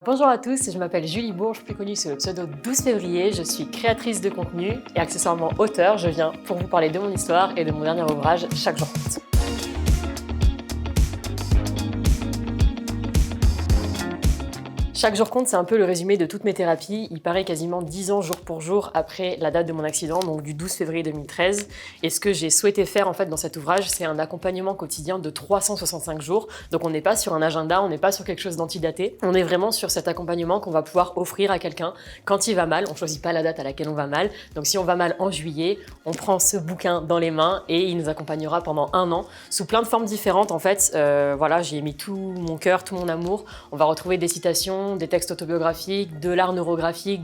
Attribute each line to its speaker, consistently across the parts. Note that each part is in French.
Speaker 1: Bonjour à tous, je m'appelle Julie Bourges, plus connue sous le pseudo 12 février. Je suis créatrice de contenu et accessoirement auteure. Je viens pour vous parler de mon histoire et de mon dernier ouvrage, Chaque jour compte. Chaque jour compte, c'est un peu le résumé de toutes mes thérapies. Il paraît quasiment 10 ans jour pour jour après la date de mon accident, donc du 12 février 2013. Et ce que j'ai souhaité faire en fait dans cet ouvrage, c'est un accompagnement quotidien de 365 jours. Donc on n'est pas sur un agenda, on n'est pas sur quelque chose d'antidaté. On est vraiment sur cet accompagnement qu'on va pouvoir offrir à quelqu'un quand il va mal. On choisit pas la date à laquelle on va mal. Donc si on va mal en juillet, on prend ce bouquin dans les mains et il nous accompagnera pendant 1 an sous plein de formes différentes. En fait, voilà, j'y ai mis tout mon cœur, tout mon amour. On va retrouver des citations, des textes autobiographiques, de l'art neurographique,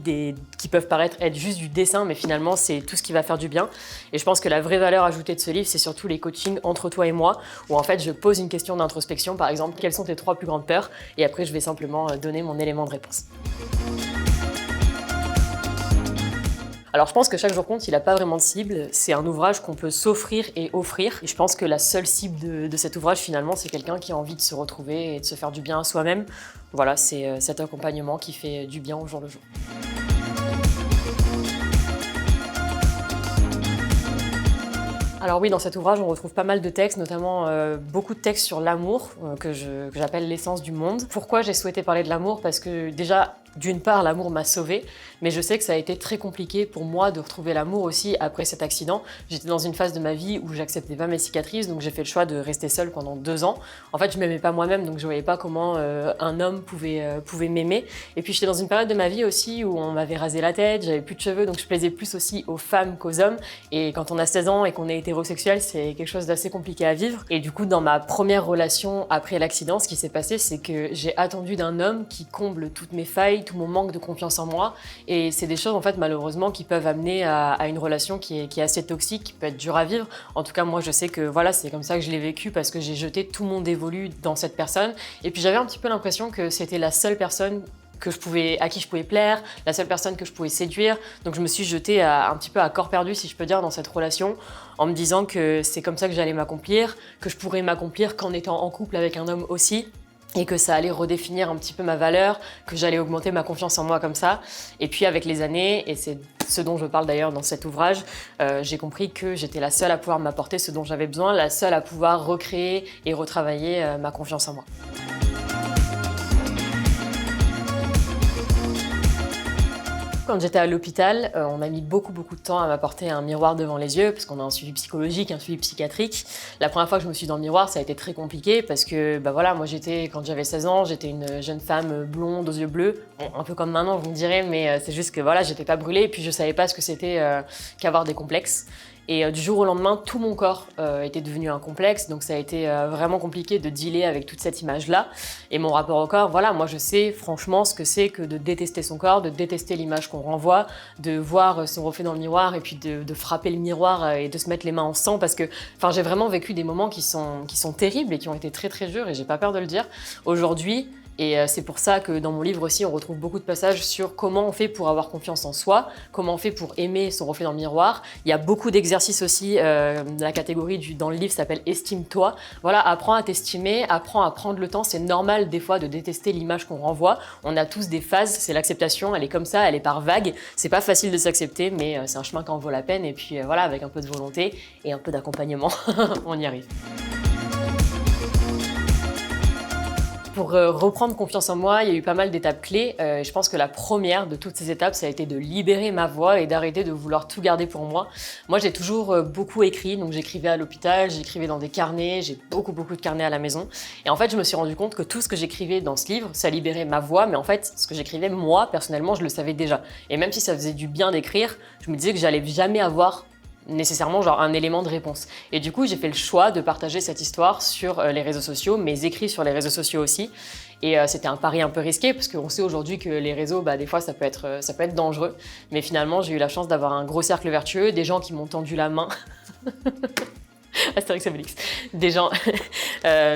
Speaker 1: qui peuvent paraître être juste du dessin, mais finalement c'est tout ce qui va faire du bien. Et je pense que la vraie valeur ajoutée de ce livre, c'est surtout les coachings entre toi et moi, où en fait je pose une question d'introspection, par exemple, quelles sont tes 3 plus grandes peurs? Et après je vais simplement donner mon élément de réponse. Alors je pense que Chaque jour compte, il n'a pas vraiment de cible. C'est un ouvrage qu'on peut s'offrir et offrir. Et je pense que la seule cible de cet ouvrage, finalement, c'est quelqu'un qui a envie de se retrouver et de se faire du bien à soi-même. Voilà, c'est cet accompagnement qui fait du bien au jour le jour. Alors oui, dans cet ouvrage, on retrouve pas mal de textes, notamment beaucoup de textes sur l'amour, que j'appelle l'essence du monde. Pourquoi j'ai souhaité parler de l'amour? Parce que déjà, d'une part, l'amour m'a sauvée, mais je sais que ça a été très compliqué pour moi de retrouver l'amour aussi après cet accident. J'étais dans une phase de ma vie où j'acceptais pas mes cicatrices, donc j'ai fait le choix de rester seule pendant 2 ans. En fait, je m'aimais pas moi-même, donc je voyais pas comment un homme pouvait m'aimer. Et puis j'étais dans une période de ma vie aussi où on m'avait rasé la tête, j'avais plus de cheveux, donc je plaisais plus aussi aux femmes qu'aux hommes. Et quand on a 16 ans et qu'on est hétérosexuel, c'est quelque chose d'assez compliqué à vivre. Et du coup, dans ma première relation après l'accident, ce qui s'est passé, c'est que j'ai attendu d'un homme qui comble toutes mes failles, tout mon manque de confiance en moi. Et c'est des choses, en fait, malheureusement, qui peuvent amener à une relation qui est assez toxique, qui peut être dure à vivre. En tout cas, moi, je sais que voilà, c'est comme ça que je l'ai vécu parce que j'ai jeté tout mon dévolu dans cette personne. Et puis, j'avais un petit peu l'impression que c'était la seule personne à qui je pouvais plaire, la seule personne que je pouvais séduire. Donc je me suis jetée un petit peu à corps perdu, si je peux dire, dans cette relation, en me disant que c'est comme ça que j'allais m'accomplir, que je pourrais m'accomplir qu'en étant en couple avec un homme aussi, et que ça allait redéfinir un petit peu ma valeur, que j'allais augmenter ma confiance en moi comme ça. Et puis avec les années, et c'est ce dont je parle d'ailleurs dans cet ouvrage, j'ai compris que j'étais la seule à pouvoir m'apporter ce dont j'avais besoin, la seule à pouvoir recréer et retravailler ma confiance en moi. Quand j'étais à l'hôpital, on a mis beaucoup de temps à m'apporter un miroir devant les yeux, parce qu'on a un suivi psychologique, un suivi psychiatrique. La première fois que je me suis dans le miroir, ça a été très compliqué, parce que voilà, moi quand j'avais 16 ans, j'étais une jeune femme blonde aux yeux bleus, bon, un peu comme maintenant vous me direz, mais c'est juste que voilà, j'étais pas brûlée, et puis je savais pas ce que c'était qu'avoir des complexes. Et du jour au lendemain, tout mon corps était devenu un complexe, donc ça a été vraiment compliqué de dealer avec toute cette image-là. Et mon rapport au corps, voilà, moi je sais franchement ce que c'est que de détester son corps, de détester l'image qu'on renvoie, de voir son reflet dans le miroir et puis de frapper le miroir et de se mettre les mains en sang, parce que j'ai vraiment vécu des moments qui sont terribles et qui ont été très très durs, et j'ai pas peur de le dire. Aujourd'hui, et c'est pour ça que dans mon livre aussi, on retrouve beaucoup de passages sur comment on fait pour avoir confiance en soi, comment on fait pour aimer son reflet dans le miroir. Il y a beaucoup d'exercices aussi, la catégorie dans le livre s'appelle « Estime-toi ». Voilà, apprends à t'estimer, apprends à prendre le temps. C'est normal des fois de détester l'image qu'on renvoie. On a tous des phases, c'est l'acceptation, elle est comme ça, elle est par vague. C'est pas facile de s'accepter, mais c'est un chemin qui en vaut la peine. Et puis voilà, avec un peu de volonté et un peu d'accompagnement, on y arrive. Pour reprendre confiance en moi, il y a eu pas mal d'étapes clés. Je pense que la première de toutes ces étapes, ça a été de libérer ma voix et d'arrêter de vouloir tout garder pour moi. Moi, j'ai toujours beaucoup écrit, donc j'écrivais à l'hôpital, j'écrivais dans des carnets, j'ai beaucoup de carnets à la maison. Et en fait, je me suis rendu compte que tout ce que j'écrivais dans ce livre, ça libérait ma voix, mais en fait, ce que j'écrivais, moi, personnellement, je le savais déjà. Et même si ça faisait du bien d'écrire, je me disais que j'allais jamais avoir nécessairement un élément de réponse. Et du coup, j'ai fait le choix de partager cette histoire sur les réseaux sociaux, mes écrits sur les réseaux sociaux aussi. Et c'était un pari un peu risqué, parce qu'on sait aujourd'hui que les réseaux, des fois, ça peut être dangereux. Mais finalement, j'ai eu la chance d'avoir un gros cercle vertueux, des gens qui m'ont tendu la main. Astérix et Obélix.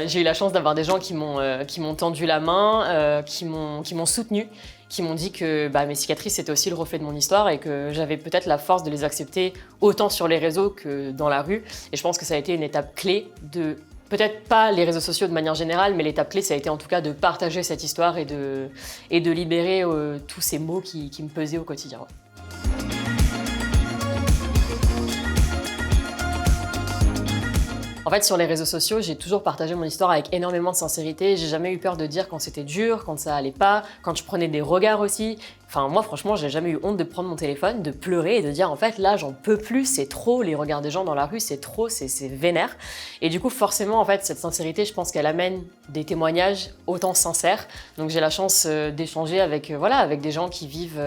Speaker 1: J'ai eu la chance d'avoir des gens qui m'ont tendu la main, qui m'ont soutenu, qui m'ont dit que mes cicatrices c'était aussi le reflet de mon histoire et que j'avais peut-être la force de les accepter autant sur les réseaux que dans la rue. Et je pense que ça a été une étape clé de Peut-être pas les réseaux sociaux de manière générale, mais l'étape clé, ça a été en tout cas de partager cette histoire et de libérer tous ces mots qui me pesaient au quotidien. Ouais. En fait, sur les réseaux sociaux, j'ai toujours partagé mon histoire avec énormément de sincérité. J'ai jamais eu peur de dire quand c'était dur, quand ça allait pas, quand je prenais des regards aussi. Enfin, moi, franchement, j'ai jamais eu honte de prendre mon téléphone, de pleurer et de dire en fait, là, j'en peux plus, c'est trop, les regards des gens dans la rue, c'est trop, c'est vénère. Et du coup, forcément, en fait, cette sincérité, je pense qu'elle amène des témoignages autant sincères. Donc, j'ai la chance d'échanger avec, avec des gens qui vivent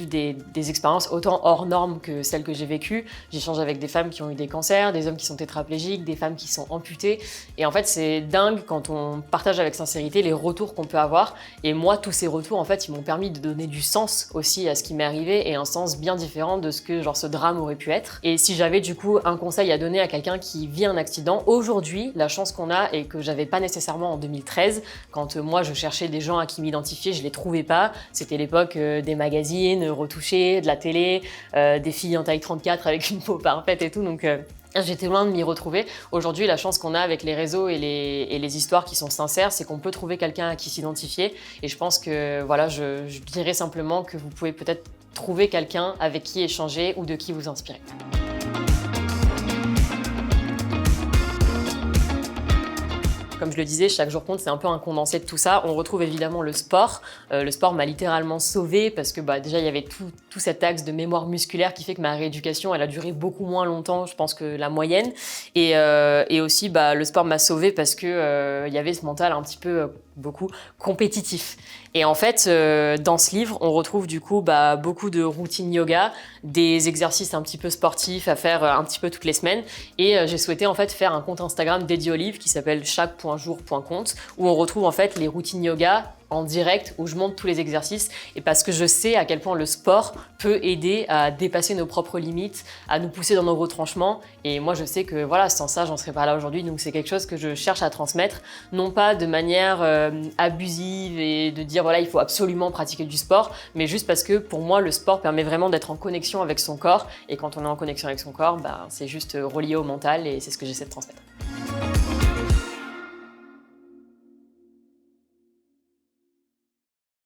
Speaker 1: des expériences autant hors normes que celles que j'ai vécues. J'échange avec des femmes qui ont eu des cancers, des hommes qui sont tétraplégiques, des femmes qui sont amputées. Et en fait, c'est dingue quand on partage avec sincérité les retours qu'on peut avoir. Et moi, tous ces retours, en fait, ils m'ont permis de donner du sens aussi à ce qui m'est arrivé et un sens bien différent de ce que ce drame aurait pu être. Et si j'avais du coup un conseil à donner à quelqu'un qui vit un accident, aujourd'hui, la chance qu'on a et que j'avais pas nécessairement en 2013, quand moi je cherchais des gens à qui m'identifier, je les trouvais pas. C'était l'époque des magazines retouchés, de la télé, des filles en taille 34 avec une peau parfaite et tout, donc j'étais loin de m'y retrouver. Aujourd'hui, la chance qu'on a avec les réseaux et les histoires qui sont sincères, c'est qu'on peut trouver quelqu'un à qui s'identifier. Et je pense que je dirais simplement que vous pouvez peut-être trouver quelqu'un avec qui échanger ou de qui vous inspirer. Comme je le disais, chaque jour compte, c'est un peu un condensé de tout ça. On retrouve évidemment le sport. Le sport m'a littéralement sauvée parce que déjà, il y avait tout cet axe de mémoire musculaire qui fait que ma rééducation, elle a duré beaucoup moins longtemps, je pense, que la moyenne. Et aussi, le sport m'a sauvée parce que il y avait ce mental un petit peu, beaucoup, compétitif. Et en fait, dans ce livre, on retrouve du coup beaucoup de routines yoga, des exercices un petit peu sportifs à faire un petit peu toutes les semaines. Et j'ai souhaité en fait faire un compte Instagram dédié au livre qui s'appelle chaque.jour.compte, où on retrouve en fait les routines yoga en direct, où je montre tous les exercices, et parce que je sais à quel point le sport peut aider à dépasser nos propres limites, à nous pousser dans nos retranchements. Et moi, je sais que sans ça, j'en serais pas là aujourd'hui. Donc c'est quelque chose que je cherche à transmettre, non pas de manière abusive et de dire il faut absolument pratiquer du sport, mais juste parce que pour moi, le sport permet vraiment d'être en connexion avec son corps. Et quand on est en connexion avec son corps, c'est juste relié au mental, et c'est ce que j'essaie de transmettre.